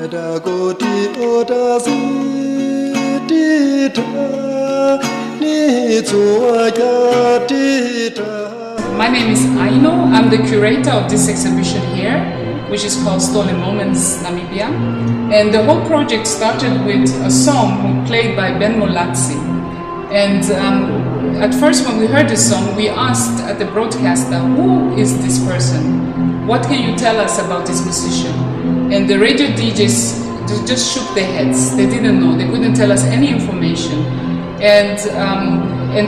My name is Aino. I'm the curator of this exhibition here, which is called Stolen Moments Namibia. And the whole project started with a song played by Ben Molatsi. And at first when we heard this song, we asked at the broadcaster, who is this person? What can you tell us about this musician? And the radio DJs just shook their heads. They didn't know. They couldn't tell us any information. And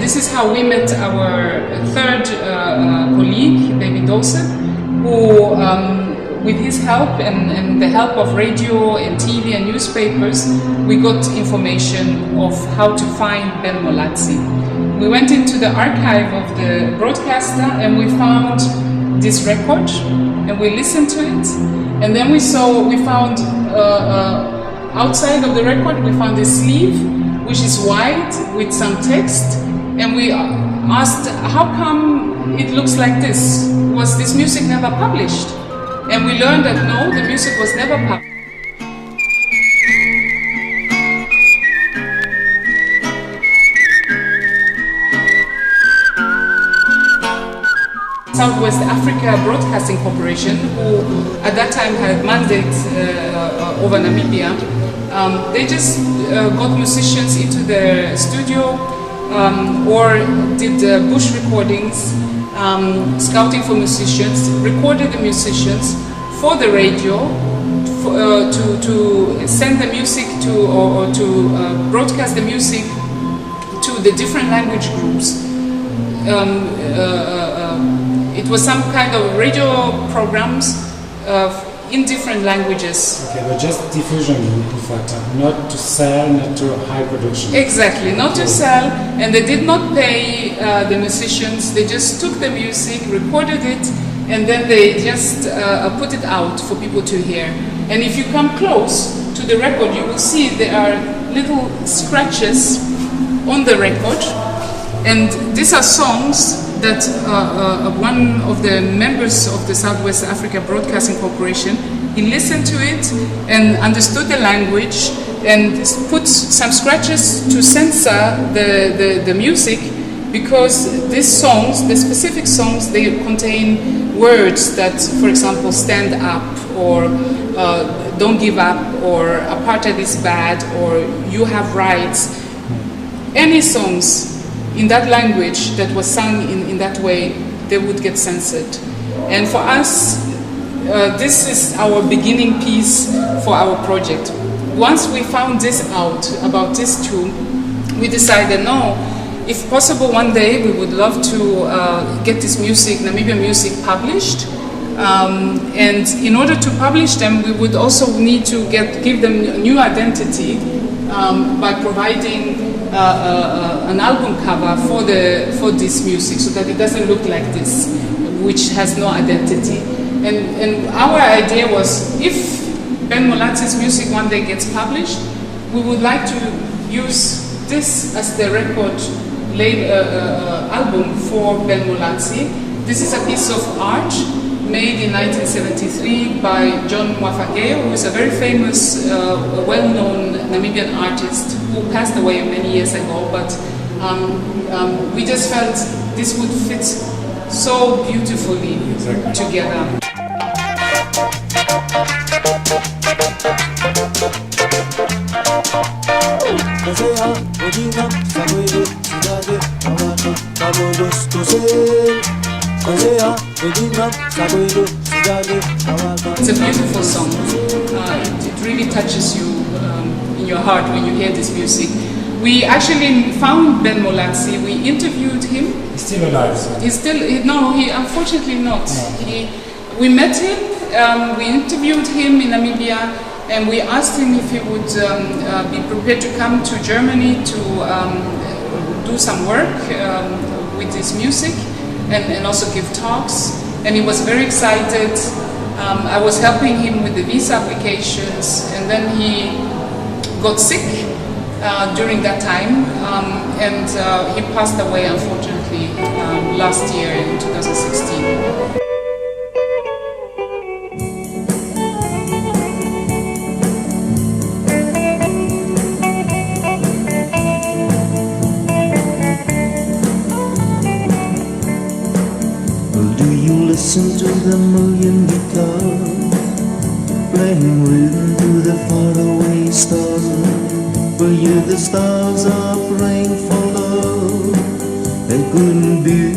this is how we met our third colleague, David Dawson, who, with his help and the help of radio and TV and newspapers, we got information of how to find Ben Molatsi. We went into the archive of the broadcaster and we found this record and we listened to it. And then we found outside of the record, we found a sleeve, which is white with some text. And we asked, how come it looks like this? Was this music never published? And we learned that no, the music was never published. Southwest Africa Broadcasting Corporation, who at that time had mandate over Namibia, they just got musicians into their studio or did bush recordings, scouting for musicians, recorded the musicians for the radio, to send the music to or to broadcast the music to the different language groups. It was some kind of radio programs in different languages. Okay, but just diffusion, in fact, not to sell, not to high production. Exactly, not to sell, and they did not pay the musicians. They just took the music, recorded it, and then they just put it out for people to hear. And if you come close to the record, you will see there are little scratches on the record, and these are songs that one of the members of the Southwest Africa Broadcasting Corporation, he listened to it and understood the language and put some scratches to censor the music, because these songs, the specific songs, they contain words that, for example, stand up or don't give up or apartheid is bad or you have rights. Any songs in that language that was sung in that way, they would get censored. And for us, this is our beginning piece for our project. Once we found this out, about this tune, we decided, no, if possible one day we would love to get this music, Namibian music, published. And in order to publish them, we would also need to give them a new identity by providing an album cover for this music, so that it doesn't look like this, which has no identity. And our idea was, if Ben Molatsi's music one day gets published, we would like to use this as the record album for Ben Molatsi. This is a piece of art made in 1973 by John Mwafageo, who is a very famous, well-known Namibian artist who passed away many years ago, but we just felt this would fit so beautifully together. It's a beautiful song. It really touches you in your heart when you hear this music. We actually found Ben Molatsi. We interviewed him. He's still alive. So. He unfortunately not. No. We met him. We interviewed him in Namibia, and we asked him if he would be prepared to come to Germany to do some work with his music and also give talks. And he was very excited. I was helping him with the visa applications, and then he got sick during that time, and he passed away, unfortunately, last year in 2016. with a million guitars, playing rhythm to the faraway stars. For you the stars are praying for love that couldn't be.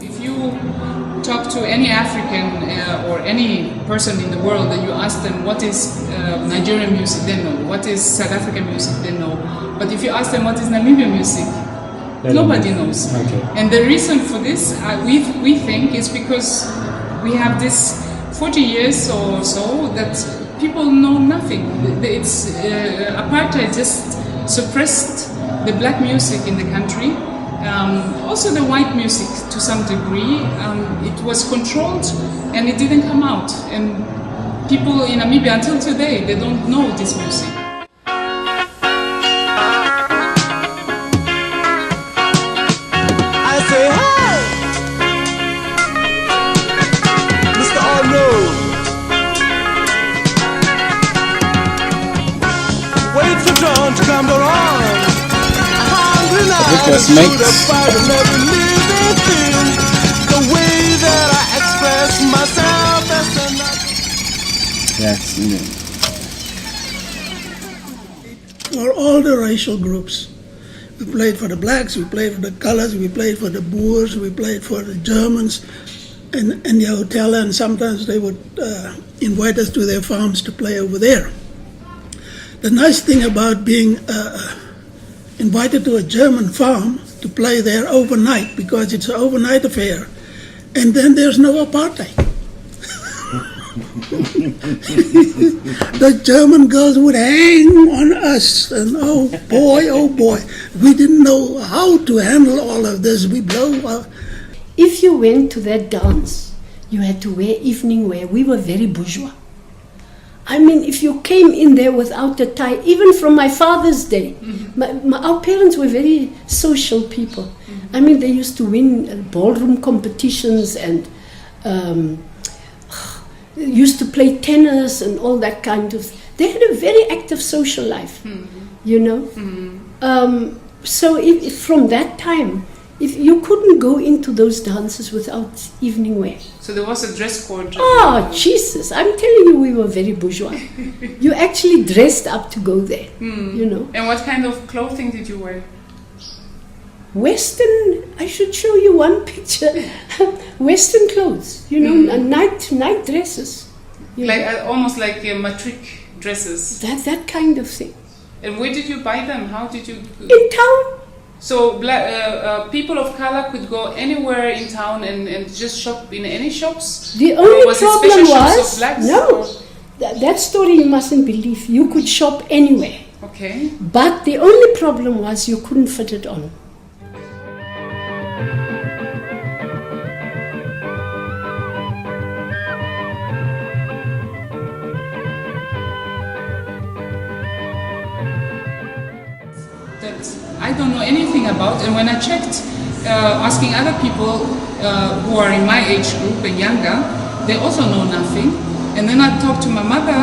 If you talk to any African or any person in the world and you ask them what is Nigerian music, they know. What is South African music, they know. But if you ask them what is Namibian music, nobody knows. Okay. And the reason for this, we think, is because we have this 40 years or so that people know nothing. It's apartheid just suppressed the black music in the country. Also the white music to some degree. It was controlled and it didn't come out. And people in Namibia until today, they don't know this music. I say, hey, Mr. Arnold, wait for John to come around. Hungry night Because and mate. shoot up fight and every living thing. The way that I express myself as the night. That's For all the racial groups. We played for the blacks, we played for the colors, we played for the Boers, we played for the Germans in the hotel, and sometimes they would invite us to their farms to play over there. The nice thing about being invited to a German farm to play there overnight, because it's an overnight affair, and then there's no apartheid. The German girls would hang on us, and oh boy, we didn't know how to handle all of this. We blow. If you went to that dance, you had to wear evening wear. We were very bourgeois. I mean, if you came in there without a tie, even from my father's day, our parents were very social people. I mean, they used to win ballroom competitions and used to play tennis and all that kind of. They had a very active social life, you know. So if from that time, if you couldn't go into those dances without evening wear. So there was a dress code. Oh, Jesus, I'm telling you, we were very bourgeois. You actually dressed up to go there, you know. And what kind of clothing did you wear? Western, I should show you one picture. Western clothes, you know, night dresses. You Like know. almost like matric dresses. That kind of thing. And where did you buy them? How did you? In town. So people of color could go anywhere in town and just shop in any shops? The Or only was it problem special shops was, of blacks, no, or- that story you mustn't believe. You could shop anywhere. Okay. But the only problem was you couldn't fit it on. That I don't know anything about, and when I checked, asking other people who are in my age group and younger, they also know nothing. And then I talked to my mother,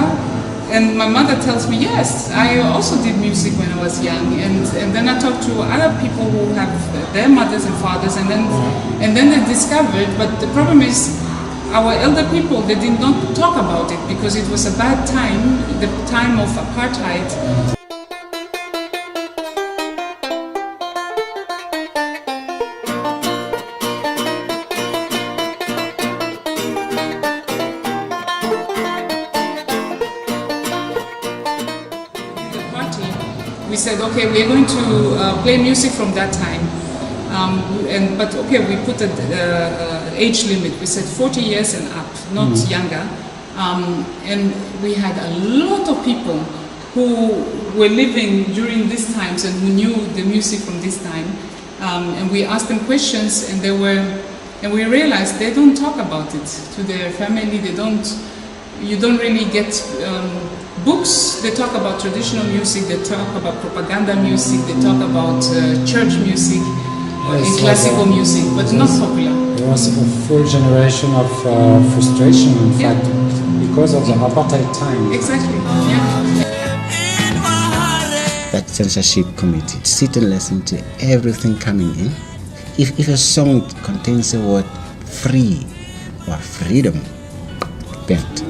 and my mother tells me, yes, I also did music when I was young. And then I talked to other people who have their mothers and fathers, and then they discovered. But the problem is, our elder people, they did not talk about it because it was a bad time, the time of apartheid. We said, okay, we're going to play music from that time. But okay, we put an age limit. We said 40 years and up, not younger. And we had a lot of people who were living during these times and who knew the music from this time. And we asked them questions, and we realized they don't talk about it to their family. You don't really get books. They talk about traditional music, they talk about propaganda music, they talk about church music, and classical music, but not popular. There was a full generation of frustration, in fact, because of the apartheid time. Exactly, yeah. That censorship committee sit and listen to everything coming in. If a song contains the word Free or Freedom Band.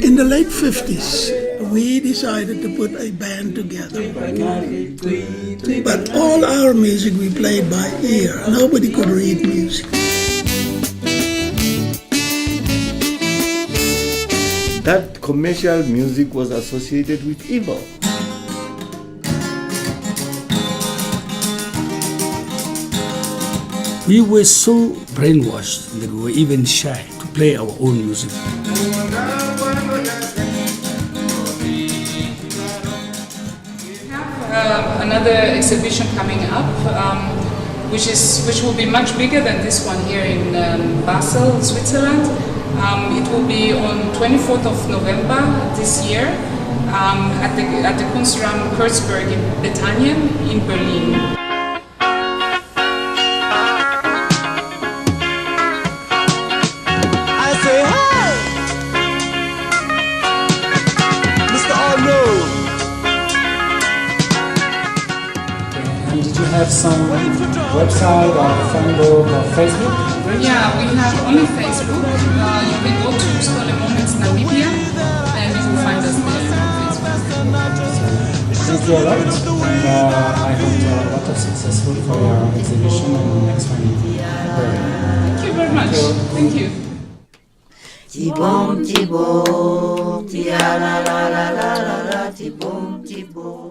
In the late 50s, we decided to put a band together. But all our music we played by ear. Nobody could read music. That commercial music was associated with evil. We were so brainwashed that we were even shy to play our own music. Another exhibition coming up, which will be much bigger than this one here in Basel, Switzerland. It will be on 24th of November this year at the Kunstraum Kurzberg in Bethanien in Berlin. I say, hey! Mr. Arnold! And did you have some website or phone book or Facebook? Yeah, we have only Facebook. You can go to Stolen Moments Namibia and you will find us there on Facebook. Thank you a lot, and I hope a lot of success for your exhibition and the next one in Berlin. Thank you very much. Thank you. Tibom, tibom, tia la la la la la la, tibom, tibom.